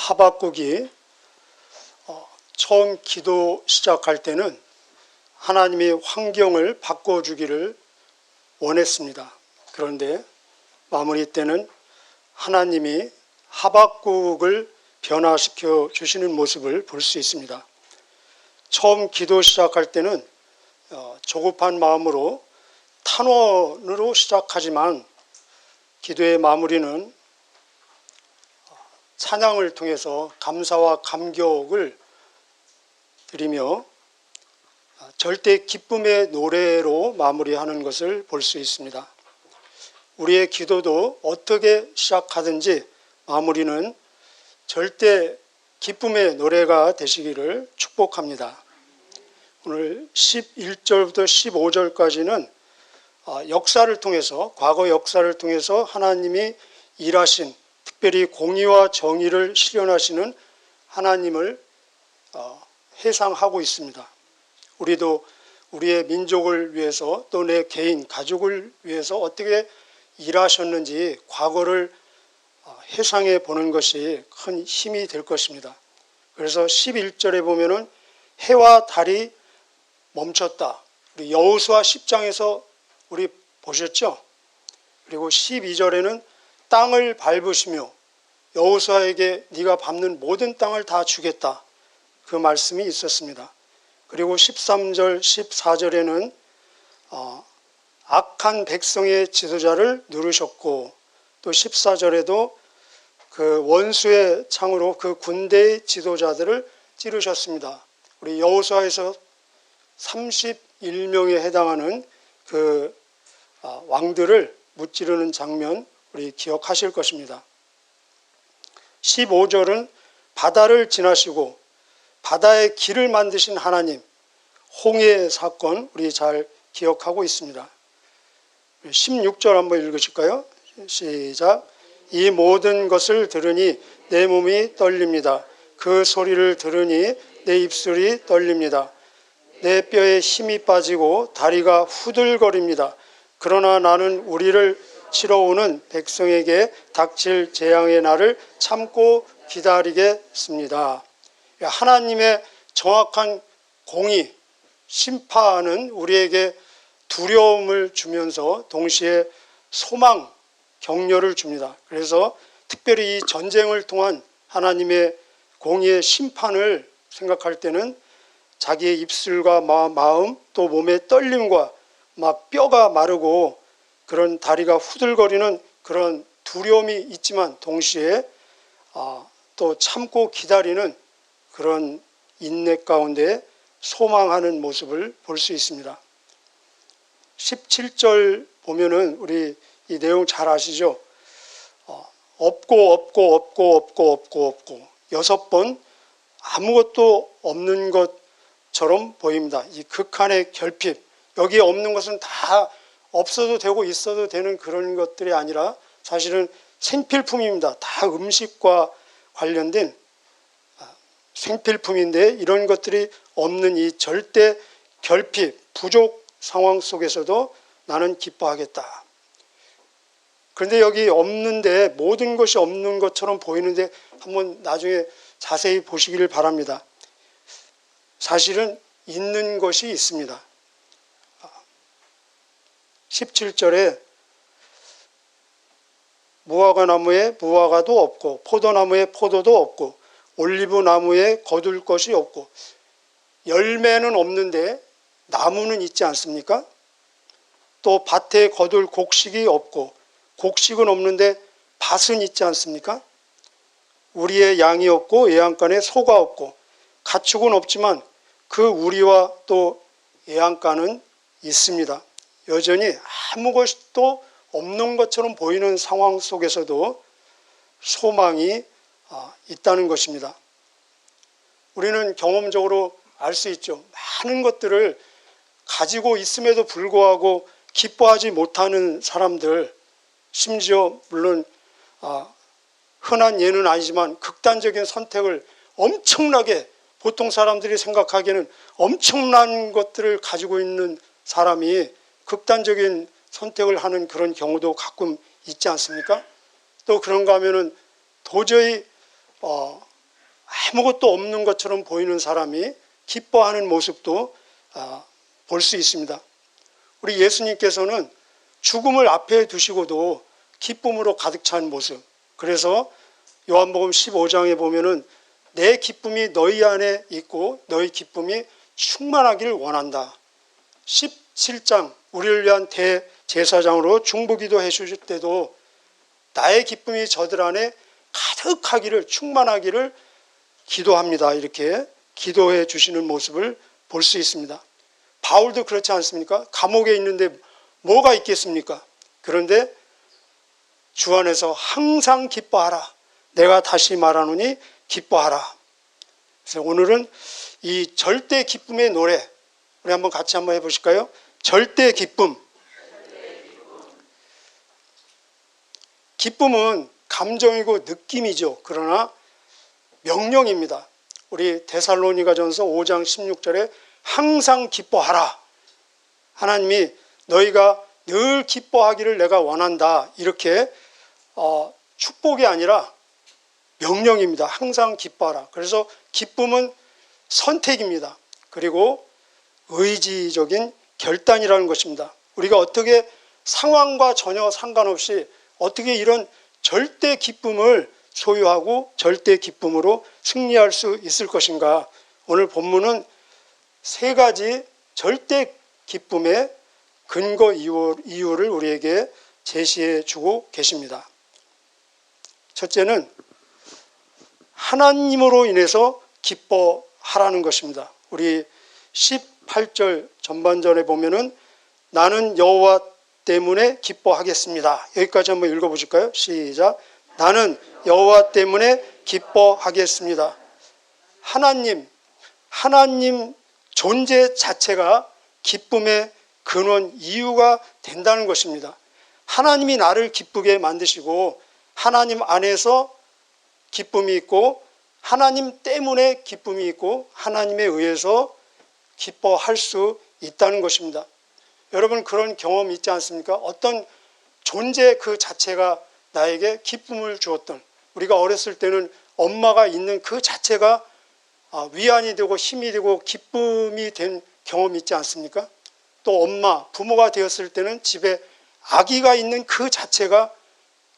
하박국이 처음 기도 시작할 때는 하나님이 환경을 바꿔주기를 원했습니다. 그런데 마무리 때는 하나님이 하박국을 변화시켜 주시는 모습을 볼 수 있습니다. 처음 기도 시작할 때는 조급한 마음으로 탄원으로 시작하지만 기도의 마무리는 찬양을 통해서 감사와 감격을 드리며 절대 기쁨의 노래로 마무리하는 것을 볼 수 있습니다. 우리의 기도도 어떻게 시작하든지 마무리는 절대 기쁨의 노래가 되시기를 축복합니다. 오늘 11절부터 15절까지는 역사를 통해서, 과거 역사를 통해서 하나님이 일하신, 특별히 공의와 정의를 실현하시는 하나님을 회상하고 있습니다. 우리도 우리의 민족을 위해서 또 내 개인, 가족을 위해서 어떻게 일하셨는지 과거를 회상해 보는 것이 큰 힘이 될 것입니다. 그래서 11절에 보면은 해와 달이 멈췄다. 우리 여호수아 10장에서 우리 보셨죠? 그리고 12절에는 땅을 밟으시며 여호수아에게 네가 밟는 모든 땅을 다 주겠다. 그 말씀이 있었습니다. 그리고 13절, 14절에는 악한 백성의 지도자를 누르셨고 또 14절에도 그 원수의 창으로 그 군대의 지도자들을 찌르셨습니다. 우리 여호수아에서 31명에 해당하는 그 왕들을 무찌르는 장면 우리 기억하실 것입니다. 15절은 바다를 지나시고 바다의 길을 만드신 하나님, 홍해 사건 우리 잘 기억하고 있습니다. 16절 한번 읽으실까요? 시작. 이 모든 것을 들으니 내 몸이 떨립니다. 그 소리를 들으니 내 입술이 떨립니다. 내 뼈에 힘이 빠지고 다리가 후들거립니다. 그러나 나는 우리를 치러 오는 백성에게 닥칠 재앙의 날을 참고 기다리겠습니다. 하나님의 정확한 공의, 심판은 우리에게 두려움을 주면서 동시에 소망, 격려를 줍니다. 그래서 특별히 이 전쟁을 통한 하나님의 공의의 심판을 생각할 때는 자기의 입술과 마음 또 몸의 떨림과 막 뼈가 마르고 그런 다리가 후들거리는 그런 두려움이 있지만 동시에 또 참고 기다리는 그런 인내 가운데 소망하는 모습을 볼 수 있습니다. 17절 보면은 우리 이 내용 잘 아시죠? 없고 6번 아무것도 없는 것처럼 보입니다. 이 극한의 결핍, 여기에 없는 것은 다 없어도 되고 있어도 되는 그런 것들이 아니라 사실은 생필품입니다. 다 음식과 관련된 생필품인데 이런 것들이 없는 이 절대 결핍, 부족 상황 속에서도 나는 기뻐하겠다. 그런데 여기 없는데 모든 것이 없는 것처럼 보이는데 한번 나중에 자세히 보시기를 바랍니다. 사실은 있는 것이 있습니다. 17절에 무화과 나무에 무화과도 없고 포도나무에 포도도 없고 올리브 나무에 거둘 것이 없고 열매는 없는데 나무는 있지 않습니까? 또 밭에 거둘 곡식이 없고 곡식은 없는데 밭은 있지 않습니까? 우리의 양이 없고 애양간에 소가 없고 가축은 없지만 그 우리와 또 애양간은 있습니다. 여전히 아무것도 없는 것처럼 보이는 상황 속에서도 소망이 있다는 것입니다. 우리는 경험적으로 알 수 있죠. 많은 것들을 가지고 있음에도 불구하고 기뻐하지 못하는 사람들, 심지어 물론 흔한 예는 아니지만 극단적인 선택을 엄청나게 보통 사람들이 생각하기에는 엄청난 것들을 가지고 있는 사람이 극단적인 선택을 하는 그런 경우도 가끔 있지 않습니까? 또 그런가 하면은 도저히 아무것도 없는 것처럼 보이는 사람이 기뻐하는 모습도 볼 수 있습니다. 우리 예수님께서는 죽음을 앞에 두시고도 기쁨으로 가득 찬 모습. 그래서 요한복음 15장에 보면은 내 기쁨이 너희 안에 있고 너희 기쁨이 충만하기를 원한다. 17장 우리를 위한 대제사장으로 중보기도 해주실 때도 나의 기쁨이 저들 안에 가득하기를 충만하기를 기도합니다. 이렇게 기도해 주시는 모습을 볼 수 있습니다. 바울도 그렇지 않습니까? 감옥에 있는데 뭐가 있겠습니까? 그런데 주 안에서 항상 기뻐하라. 내가 다시 말하노니 기뻐하라. 그래서 오늘은 이 절대 기쁨의 노래 우리 한번 같이 한번 해보실까요? 절대 기쁨. 기쁨은 감정이고 느낌이죠. 그러나 명령입니다. 우리 데살로니가전서 5장 16절에 항상 기뻐하라. 하나님이 너희가 늘 기뻐하기를 내가 원한다. 이렇게 축복이 아니라 명령입니다. 항상 기뻐하라. 그래서 기쁨은 선택입니다. 그리고 의지적인 결단이라는 것입니다. 우리가 어떻게 상황과 전혀 상관없이 어떻게 이런 절대 기쁨을 소유하고 절대 기쁨으로 승리할 수 있을 것인가. 오늘 본문은 세 가지 절대 기쁨의 근거 이유를 우리에게 제시해 주고 계십니다. 첫째는 하나님으로 인해서 기뻐하라는 것입니다. 우리 18절 전반전에 보면은 나는 여호와 때문에 기뻐하겠습니다. 여기까지 한번 읽어보실까요? 시작. 나는 여호와 때문에 기뻐하겠습니다. 하나님 존재 자체가 기쁨의 근원 이유가 된다는 것입니다. 하나님이 나를 기쁘게 만드시고 하나님 안에서 기쁨이 있고 하나님 때문에 기쁨이 있고 하나님에 의해서 기뻐할 수 있다는 것입니다. 여러분 그런 경험 있지 않습니까? 어떤 존재 그 자체가 나에게 기쁨을 주었던, 우리가 어렸을 때는 엄마가 있는 그 자체가 위안이 되고 힘이 되고 기쁨이 된 경험이 있지 않습니까? 또 부모가 되었을 때는 집에 아기가 있는 그 자체가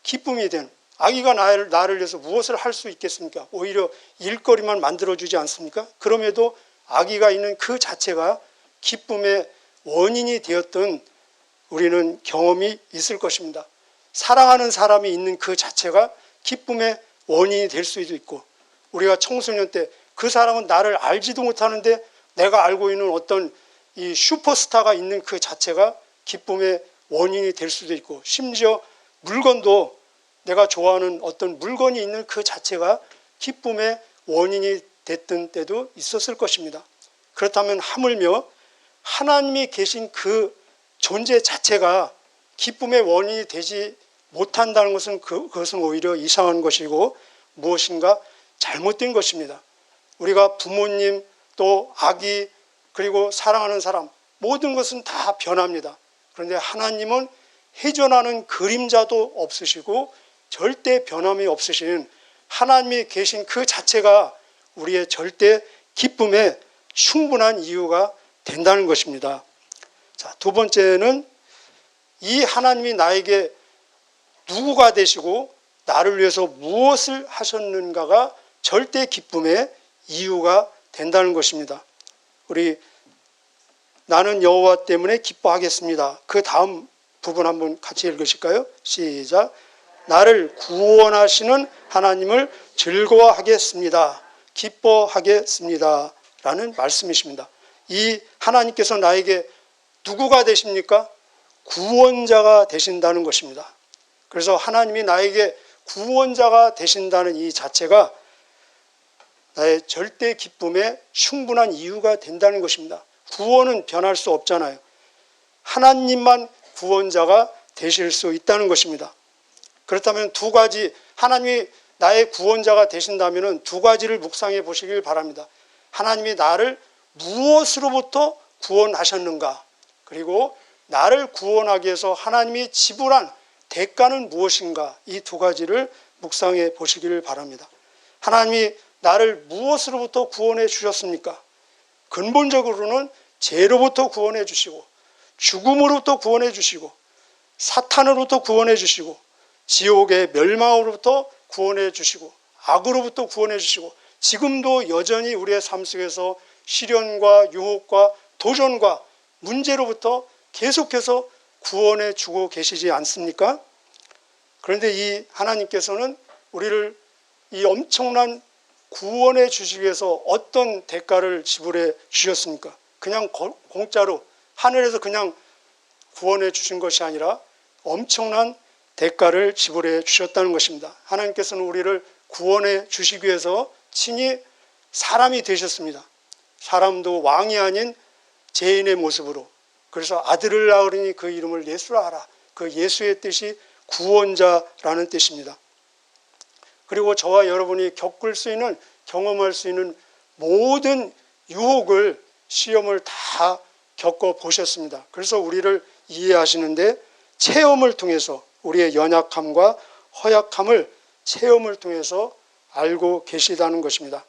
기쁨이 된, 아기가 나를 위해서 무엇을 할 수 있겠습니까? 오히려 일거리만 만들어주지 않습니까? 그럼에도 아기가 있는 그 자체가 기쁨의 원인이 되었던 우리는 경험이 있을 것입니다. 사랑하는 사람이 있는 그 자체가 기쁨의 원인이 될 수도 있고, 우리가 청소년 때 그 사람은 나를 알지도 못하는데 내가 알고 있는 어떤 이 슈퍼스타가 있는 그 자체가 기쁨의 원인이 될 수도 있고, 심지어 물건도 내가 좋아하는 어떤 물건이 있는 그 자체가 기쁨의 원인이 됐던 때도 있었을 것입니다. 그렇다면 하물며 하나님이 계신 그 존재 자체가 기쁨의 원인이 되지 못한다는 것은 그것은 오히려 이상한 것이고 무엇인가 잘못된 것입니다. 우리가 부모님 또 아기 그리고 사랑하는 사람 모든 것은 다 변합니다. 그런데 하나님은 회전하는 그림자도 없으시고 절대 변함이 없으신 하나님이 계신 그 자체가 우리의 절대 기쁨의 충분한 이유가 된다는 것입니다. 자, 두 번째는 이 하나님이 나에게 누구가 되시고 나를 위해서 무엇을 하셨는가가 절대 기쁨의 이유가 된다는 것입니다. 우리 나는 여호와 때문에 기뻐하겠습니다. 그 다음 부분 한번 같이 읽으실까요? 시작. 나를 구원하시는 하나님을 즐거워하겠습니다. 기뻐하겠습니다. 라는 말씀이십니다. 이 하나님께서 나에게 누구가 되십니까? 구원자가 되신다는 것입니다. 그래서 하나님이 나에게 구원자가 되신다는 이 자체가 나의 절대 기쁨의 충분한 이유가 된다는 것입니다. 구원은 변할 수 없잖아요. 하나님만 구원자가 되실 수 있다는 것입니다. 그렇다면 두 가지, 하나님이 나의 구원자가 되신다면 두 가지를 묵상해 보시길 바랍니다. 하나님이 나를 무엇으로부터 구원하셨는가? 그리고 나를 구원하기 위해서 하나님이 지불한 대가는 무엇인가? 이 두 가지를 묵상해 보시기를 바랍니다. 하나님이 나를 무엇으로부터 구원해 주셨습니까? 근본적으로는 죄로부터 구원해 주시고, 죽음으로부터 구원해 주시고, 사탄으로부터 구원해 주시고, 지옥의 멸망으로부터 구원해 주시고, 악으로부터 구원해 주시고, 지금도 여전히 우리의 삶 속에서 시련과 유혹과 도전과 문제로부터 계속해서 구원해 주고 계시지 않습니까? 그런데 이 하나님께서는 우리를 이 엄청난 구원해 주시기 위해서 어떤 대가를 지불해 주셨습니까? 그냥 공짜로 하늘에서 그냥 구원해 주신 것이 아니라 엄청난 대가를 지불해 주셨다는 것입니다. 하나님께서는 우리를 구원해 주시기 위해서 친히 사람이 되셨습니다. 사람도 왕이 아닌 죄인의 모습으로. 그래서 아들을 낳으리니 그 이름을 예수라 하라. 그 예수의 뜻이 구원자라는 뜻입니다. 그리고 저와 여러분이 겪을 수 있는, 경험할 수 있는 모든 유혹을, 시험을 다 겪어보셨습니다. 그래서 우리를 이해하시는데 체험을 통해서 우리의 연약함과 허약함을 체험을 통해서 알고 계시다는 것입니다.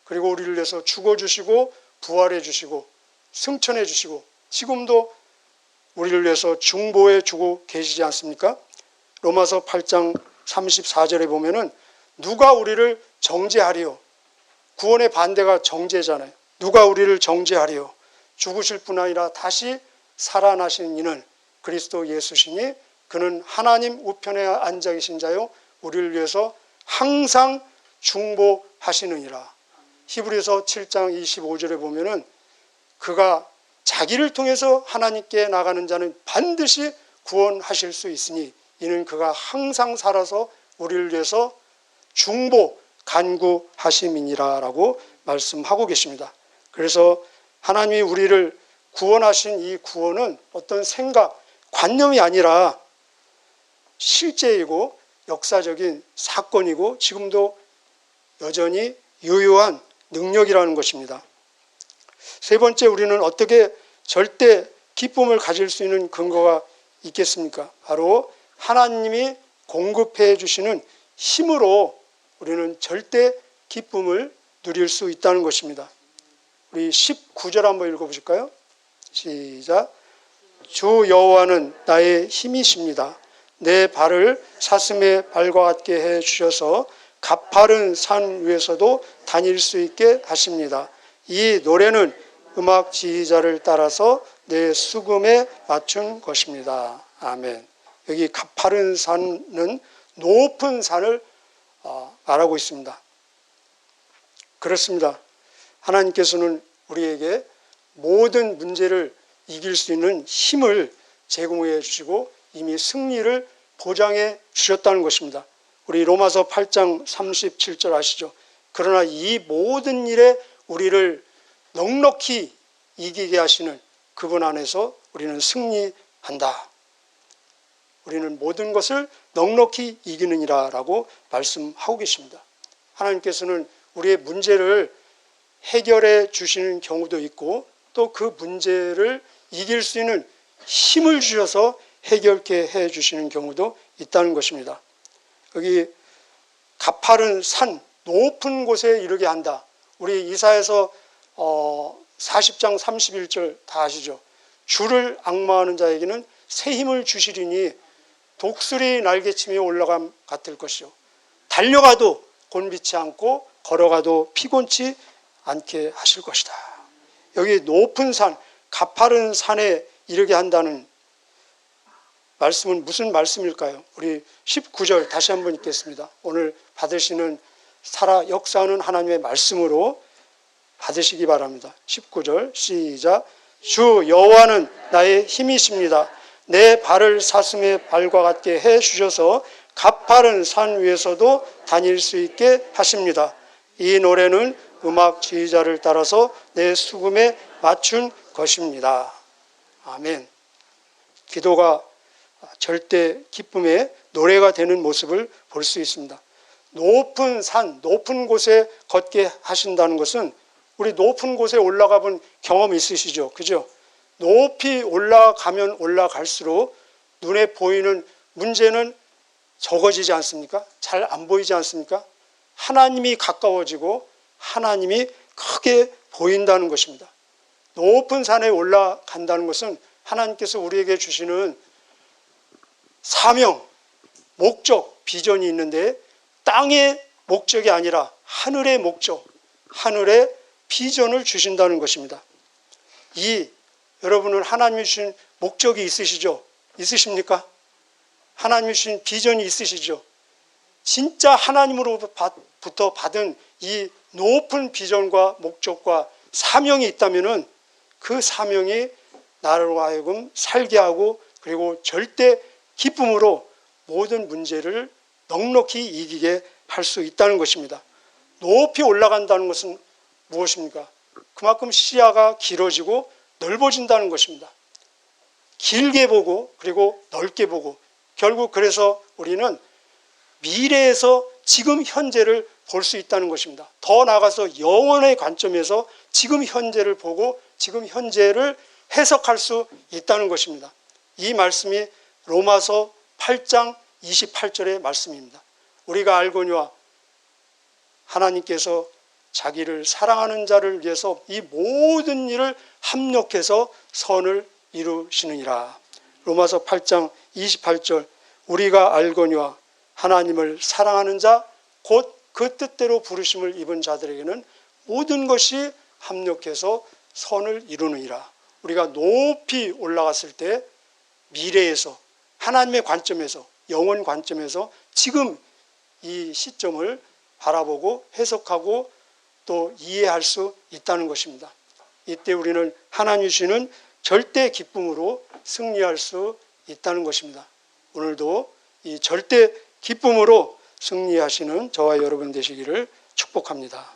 그리고 우리를 위해서 죽어주시고 부활해 주시고 승천해 주시고 지금도 우리를 위해서 중보해 주고 계시지 않습니까? 로마서 8장 34절에 보면은 누가 우리를 정죄하리요? 구원의 반대가 정죄잖아요. 누가 우리를 정죄하리요? 죽으실 뿐 아니라 다시 살아나신 이는 그리스도 예수시니 그는 하나님 우편에 앉아 계신 자요 우리를 위해서 항상 중보하시느니라. 히브리서 7장 25절에 보면은 그가 자기를 통해서 하나님께 나가는 자는 반드시 구원하실 수 있으니 이는 그가 항상 살아서 우리를 위해서 중보 간구하심이니라 라고 말씀하고 계십니다. 그래서 하나님이 우리를 구원하신 이 구원은 어떤 생각, 관념이 아니라 실제이고 역사적인 사건이고 지금도 여전히 유효한 능력이라는 것입니다. 세 번째, 우리는 어떻게 절대 기쁨을 가질 수 있는 근거가 있겠습니까? 바로 하나님이 공급해 주시는 힘으로 우리는 절대 기쁨을 누릴 수 있다는 것입니다. 우리 19절 한번 읽어보실까요? 시작. 주 여호와는 나의 힘이십니다. 내 발을 사슴의 발과 같게 해 주셔서 가파른 산 위에서도 다닐 수 있게 하십니다. 이 노래는 음악 지휘자를 따라서 내 수금에 맞춘 것입니다. 아멘. 여기 가파른 산은 높은 산을 말하고 있습니다. 그렇습니다. 하나님께서는 우리에게 모든 문제를 이길 수 있는 힘을 제공해 주시고 이미 승리를 보장해 주셨다는 것입니다. 우리 로마서 8장 37절 아시죠? 그러나 이 모든 일에 우리를 넉넉히 이기게 하시는 그분 안에서 우리는 승리한다. 우리는 모든 것을 넉넉히 이기느니라 라고 말씀하고 계십니다. 하나님께서는 우리의 문제를 해결해 주시는 경우도 있고 또 그 문제를 이길 수 있는 힘을 주셔서 해결케 해 주시는 경우도 있다는 것입니다. 여기 가파른 산, 높은 곳에 이르게 한다. 우리 이사야서 40장 31절 다 아시죠? 주를 앙마하는 자에게는 새 힘을 주시리니 독수리 날개치며 올라감 같을 것이요. 달려가도 곤비치 않고 걸어가도 피곤치 않게 하실 것이다. 여기 높은 산, 가파른 산에 이르게 한다는 말씀은 무슨 말씀일까요? 우리 19절 다시 한번 읽겠습니다. 오늘 받으시는 살아 역사하는 하나님의 말씀으로 받으시기 바랍니다. 19절 시작. 주 여호와는 나의 힘이십니다. 내 발을 사슴의 발과 같게 해 주셔서 가파른 산 위에서도 다닐 수 있게 하십니다. 이 노래는 음악 지휘자를 따라서 내 수금에 맞춘 것입니다. 아멘. 기도가 절대 기쁨의 노래가 되는 모습을 볼 수 있습니다. 높은 산, 높은 곳에 걷게 하신다는 것은 우리 높은 곳에 올라가 본 경험 있으시죠? 그죠? 높이 올라가면 올라갈수록 눈에 보이는 문제는 적어지지 않습니까? 잘 안 보이지 않습니까? 하나님이 가까워지고 하나님이 크게 보인다는 것입니다. 높은 산에 올라간다는 것은 하나님께서 우리에게 주시는 사명, 목적, 비전이 있는데 땅의 목적이 아니라 하늘의 목적, 하늘의 비전을 주신다는 것입니다. 여러분은 하나님이 주신 목적이 있으시죠? 있으십니까? 하나님이 주신 비전이 있으시죠? 진짜 하나님으로부터 받은 이 높은 비전과 목적과 사명이 있다면 그 사명이 나로 하여금 살게 하고 그리고 절대 기쁨으로 모든 문제를 넉넉히 이기게 할 수 있다는 것입니다. 높이 올라간다는 것은 무엇입니까? 그만큼 시야가 길어지고 넓어진다는 것입니다. 길게 보고 그리고 넓게 보고 결국 그래서 우리는 미래에서 지금 현재를 볼 수 있다는 것입니다. 더 나아가서 영원의 관점에서 지금 현재를 보고 지금 현재를 해석할 수 있다는 것입니다. 이 말씀이 로마서 8장 28절의 말씀입니다. 우리가 알거니와 하나님께서 자기를 사랑하는 자를 위해서 이 모든 일을 합력해서 선을 이루시느니라. 로마서 8장 28절 우리가 알거니와 하나님을 사랑하는 자 곧 그 뜻대로 부르심을 입은 자들에게는 모든 것이 합력해서 선을 이루느니라. 우리가 높이 올라갔을 때 미래에서 하나님의 관점에서 영원 관점에서 지금 이 시점을 바라보고 해석하고 또 이해할 수 있다는 것입니다. 이때 우리는 하나님이 주시는 절대 기쁨으로 승리할 수 있다는 것입니다. 오늘도 이 절대 기쁨으로 승리하시는 저와 여러분 되시기를 축복합니다.